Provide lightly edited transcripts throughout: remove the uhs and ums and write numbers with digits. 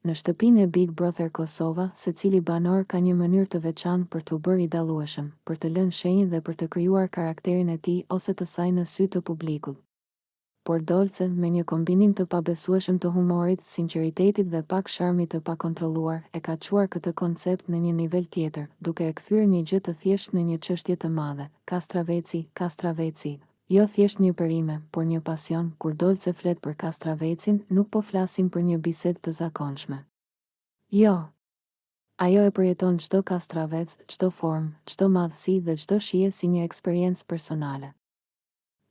Në shtëpinë e Big Brother Kosova, secili banor ka një mënyrë të veçantë për t'u bërë i dallueshëm, për të lënë shenjë dhe për të krijuar karakterin e tij ose të saj në sy të publikut. Por Dolce, me një kombinim të pabesueshëm të humorit, sinqeritetit dhe pak sharmit të pakontrolluar, e ka çuar këtë koncept në një nivel tjetër, duke e kthyer një gjë të thjeshtë në një çështje të madhe. Kastraveci. Jo thjesht një perime, por një pasion. Kur Dolce flet për Kastravecin, nuk po flasim për një bisedë të zakonshme. Jo. Ajo e përjeton çdo Kastravec, çdo formë, çdo madhësi dhe çdo shije si një eksperiencë personale.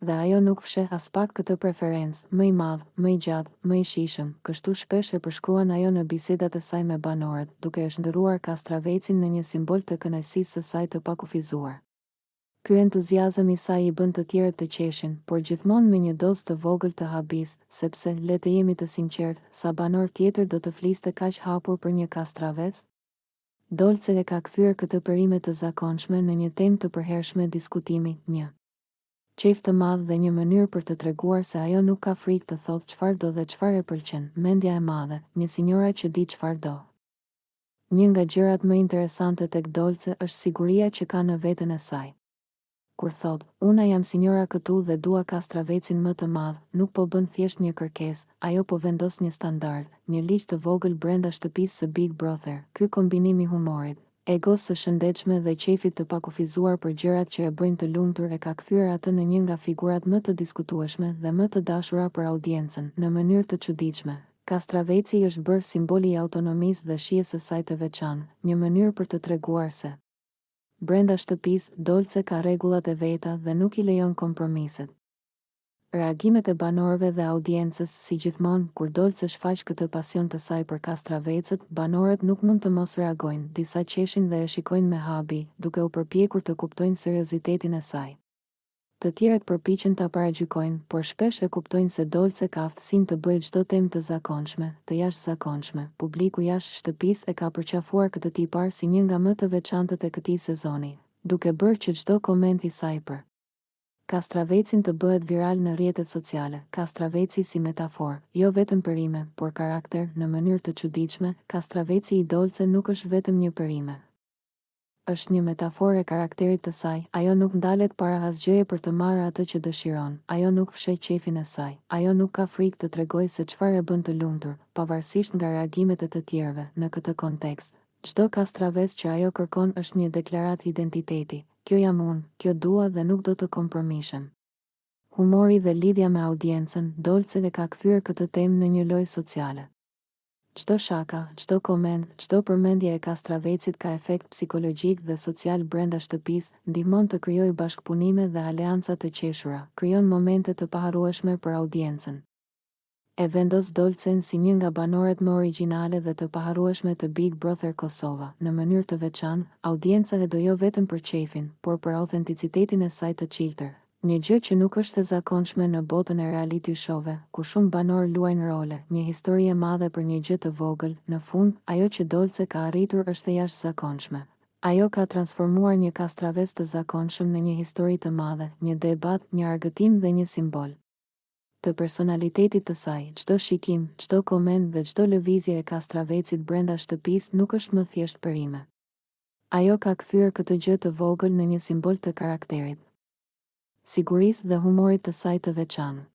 Dhe ajo nuk fsheh as pak këtë preferencë, më i madh, më i gjatë, më i shijshëm. Kështu shpesh e përshkruan ajo në bisedat e saj me banorët, duke e shndërruar Kastravecin në një simbol të kënaqësisë së saj të pakufizuar. Ky entuziazëm i saj i bën të tjerët të qeshin, por gjithmonë me një dozë të vogël të habis, sepse, le të jemi të sinqertë, sa banor tjetër do të fliste kaq hapur për një Kastravec? Dolce e ka kthyer këtë perime të zakonshme në një temë të përhershme diskutimi, një qejf të madh dhe një mënyrë për të treguar se ajo nuk ka frikë të thotë çfarë do dhe çfarë e pëlqen. Mendja e madhe, një sinjora që di çfarë do. Një nga gjërat më interesante tek Dolce është siguria që ka në veten e saj. Kur thot, una jam sinjora këtu dhe dua Kastravecin më të madh, nuk po bën thjesht një kërkesë, ajo po vendos një standard, një ligj të vogël brenda shtëpisë së Big Brother. Ky kombinim i humorit, egos së shëndetshme dhe qefit të pakufizuar për gjërat që e bëjnë të lumtur e ka kthyer atë në një nga figurat më të diskutueshme dhe më të dashura për audiencën. Në mënyrë të çuditshme, Kastraveci është bërë simboli i autonomisë dhe shijes së saj të veçantë, një mënyrë për të treguar se brenda shtëpisë, Dolce ka rregullat e veta dhe nuk i lejon kompromiset. Reagimet e banorëve dhe audiencës, si gjithmonë, kur Dolce shfaq këtë pasion të saj për Kastravecët, banorët nuk mund të mos reagojnë, disa qeshin dhe e shikojnë me habi, duke u përpjekur të kuptojnë seriozitetin e saj. Të tjerët përpiqen ta paragjykojnë, por shpesh e kuptojnë se Dolce ka aftësinë të bëjë çdo temë të zakonshme, të jashtëzakonshme. Publiku jashtë shtëpisë e ka përqafuar këtë tipar si një nga më të veçantët e këtij sezoni, duke bërë që çdo koment i saj për Kastravecin të bëhet viral në rrjetet sociale. Kastraveci si metaforë, jo vetëm perime, por karakter. Në mënyrë të çuditshme, Kastraveci i Dolce nuk është vetëm një perime. Është një metaforë e karakterit të saj. Ajo nuk ndalet para asgjëje për të marrë atë që dëshiron. Ajo nuk fsheh qefin e saj. Ajo nuk ka frikë të tregojë se çfarë e bën të lumtur, pavarësisht nga reagimet e të tjerëve. Në këtë kontekst, çdo Kastravec që ajo kërkon është një deklaratë identiteti. Kjo jam unë, kjo dua dhe nuk do të kompromishem. Humori dhe lidhja me audiencën, Dolce e ka kthyer këtë temë në një lojë sociale. Çdo shaka, çdo koment, çdo përmendje e Kastravecit ka efekt psikologjik dhe social brenda shtëpisë, ndihmon të krijojë bashkëpunime dhe aleanca të qeshura, krijon momente të paharrueshme për audiencën. E vendos Dolcen si një nga banorët më origjinale dhe të paharrueshme të Big Brother Kosova. Në mënyrë të veçantë, audienca e do jo vetëm për qefin, por për autenticitetin e saj të çiltër. Një gjë që nuk është e zakonshme në botën e reality show-ve, ku shumë banor luajnë role, një histori e madhe për një gjë të vogël. Në fund, ajo që Dolce ka arritur është e jashtëzakonshme. Ajo ka transformuar një Kastravec të zakonshëm në një histori të madhe, një debat, një argëtim dhe një simbol të personalitetit të saj. Çdo shikim, çdo koment dhe çdo lëvizje e Kastravecit brenda shtëpisë nuk është më thjesht perime. Ajo ka kthyer këtë gjë të vogël në një simbol të karakterit, sigurisë dhe humorit të saj të veçantë.